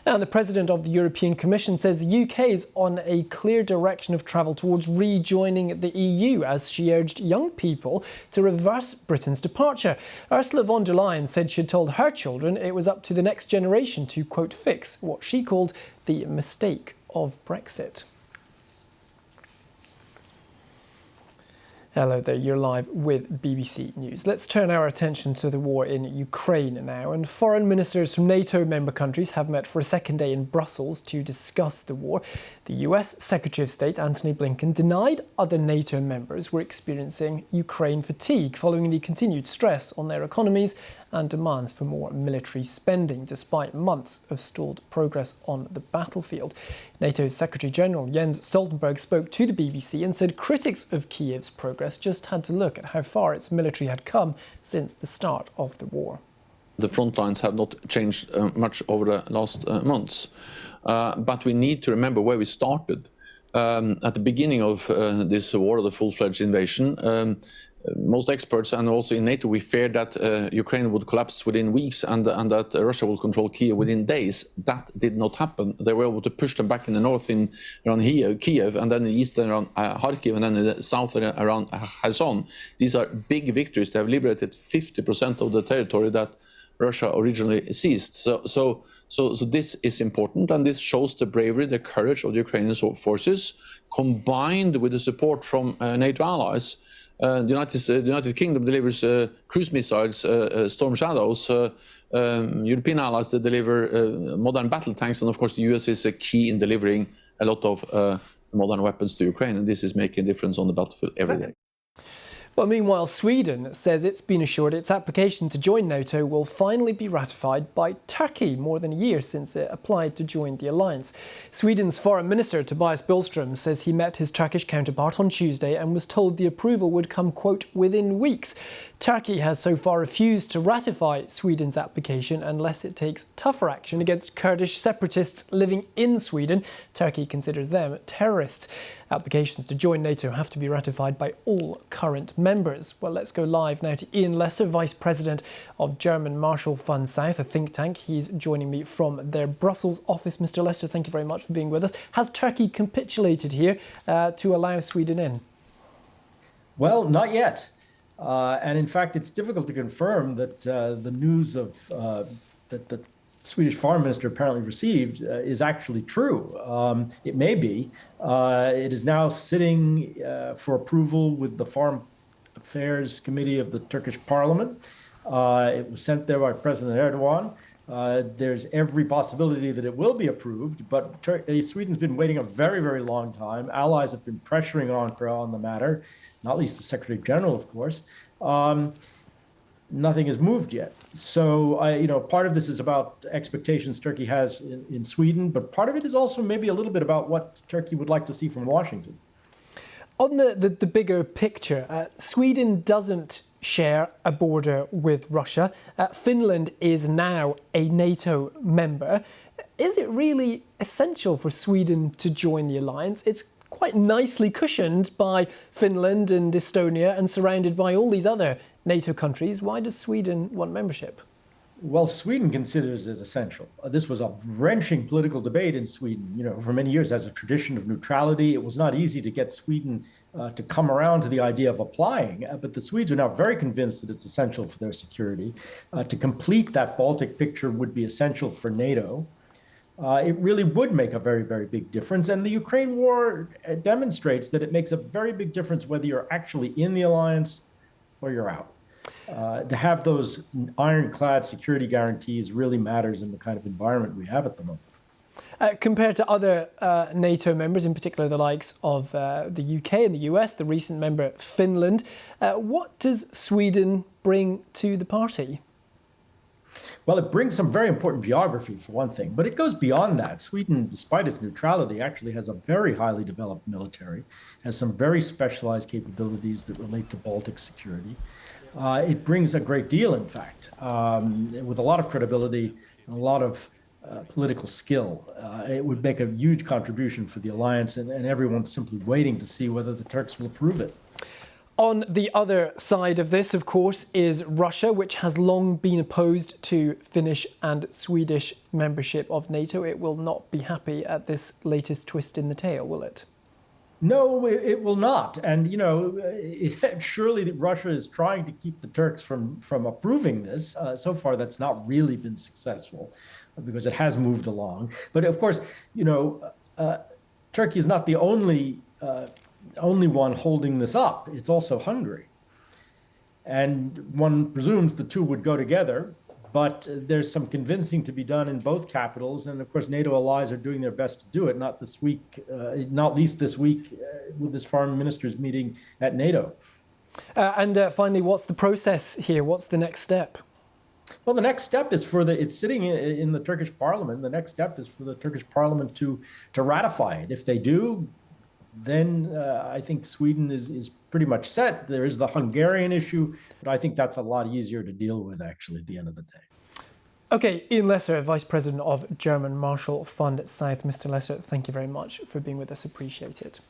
And the President of the European Commission says the UK is on a clear direction of travel towards rejoining the EU, as she urged young people to reverse Britain's departure. Ursula von der Leyen said she'd told her children it was up to the next generation to, quote, fix what she called the mistake of Brexit. Hello there, you're live with BBC News. Let's turn our attention to the war in Ukraine now. And foreign ministers from NATO member countries have met for a second day in Brussels to discuss the war. The US Secretary of State Antony Blinken denied other NATO members were experiencing Ukraine fatigue following the continued stress on their economies and demands for more military spending, despite months of stalled progress on the battlefield. NATO's Secretary-General Jens Stoltenberg spoke to the BBC and said critics of Kiev's progress just had to look at how far its military had come since the start of the war. The front lines have not changed much over the last months, but we need to remember where we started. At the beginning of this war, the full-fledged invasion, most experts and also in NATO, we feared that Ukraine would collapse within weeks and that Russia would control Kiev within days. That did not happen. They were able to push them back in the north around Kiev, and then in the east around Kharkiv, and then in the south around Kherson. These are big victories. They have liberated 50% of the territory that Russia originally seized. So this is important, and this shows the bravery, the courage of the Ukrainian forces, combined with the support from NATO allies. The United Kingdom delivers cruise missiles, Storm Shadows. European allies that deliver modern battle tanks, and of course the US is a key in delivering a lot of modern weapons to Ukraine, and this is making a difference on the battlefield every day. Well, meanwhile, Sweden says it's been assured its application to join NATO will finally be ratified by Turkey, more than a year since it applied to join the alliance. Sweden's Foreign Minister Tobias Billström says he met his Turkish counterpart on Tuesday and was told the approval would come, quote, within weeks. Turkey has so far refused to ratify Sweden's application unless it takes tougher action against Kurdish separatists living in Sweden. Turkey considers them terrorists. Applications to join NATO have to be ratified by all current members. Well, let's go live now to Ian Lesser, Vice President of German Marshall Fund South, a think tank. He's joining me from their Brussels office. Mr. Lesser, thank you very much for being with us. Has Turkey capitulated here to allow Sweden in? Well, not yet. And in fact, it's difficult to confirm that the news of that the Swedish Foreign Minister apparently received is actually true. It may be. It is now sitting for approval with the Foreign Affairs Committee of the Turkish Parliament. It was sent there by President Erdogan. There's every possibility that it will be approved, but Sweden's been waiting a very, very long time. Allies have been pressuring on the matter, not least the Secretary General, of course. Nothing has moved yet. So, part of this is about expectations Turkey has in Sweden, but part of it is also maybe a little bit about what Turkey would like to see from Washington. On the bigger picture, Sweden doesn't share a border with Russia. Finland is now a NATO member. Is it really essential for Sweden to join the alliance? It's quite nicely cushioned by Finland and Estonia and surrounded by all these other NATO countries. Why does Sweden want membership? Well, Sweden considers it essential. This was a wrenching political debate in Sweden. For many years, as a tradition of neutrality, it was not easy to get Sweden to come around to the idea of applying. But the Swedes are now very convinced that it's essential for their security. To complete that Baltic picture would be essential for NATO. It really would make a very, very big difference. And the Ukraine war demonstrates that it makes a very big difference whether you're actually in the alliance or you're out. To have those ironclad security guarantees really matters in the kind of environment we have at the moment. Compared to other NATO members, in particular the likes of the UK and the US, the recent member Finland, what does Sweden bring to the party? Well, it brings some very important geography, for one thing, but it goes beyond that. Sweden, despite its neutrality, actually has a very highly developed military, has some very specialized capabilities that relate to Baltic security. It brings a great deal, in fact, with a lot of credibility and a lot of political skill. It would make a huge contribution for the alliance, and everyone's simply waiting to see whether the Turks will approve it. On the other side of this, of course, is Russia, which has long been opposed to Finnish and Swedish membership of NATO. It will not be happy at this latest twist in the tail, will it? No, it will not. And, surely Russia is trying to keep the Turks from approving this. So far, that's not really been successful because it has moved along. But of course, Turkey is not the only one holding this up. It's also Hungary. And one presumes the two would go together, but there's some convincing to be done in both capitals. And of course, NATO allies are doing their best to do it, not least this week with this foreign ministers meeting at NATO. And finally, what's the process here? What's the next step? Well, the next step is it's sitting in the Turkish parliament. The next step is for the Turkish parliament to ratify it. If they do, then I think Sweden is pretty much set. There is the Hungarian issue, but I think that's a lot easier to deal with, actually, at the end of the day. OK, Ian Lesser, Vice President of German Marshall Fund South. Mr. Lesser, thank you very much for being with us. Appreciate it.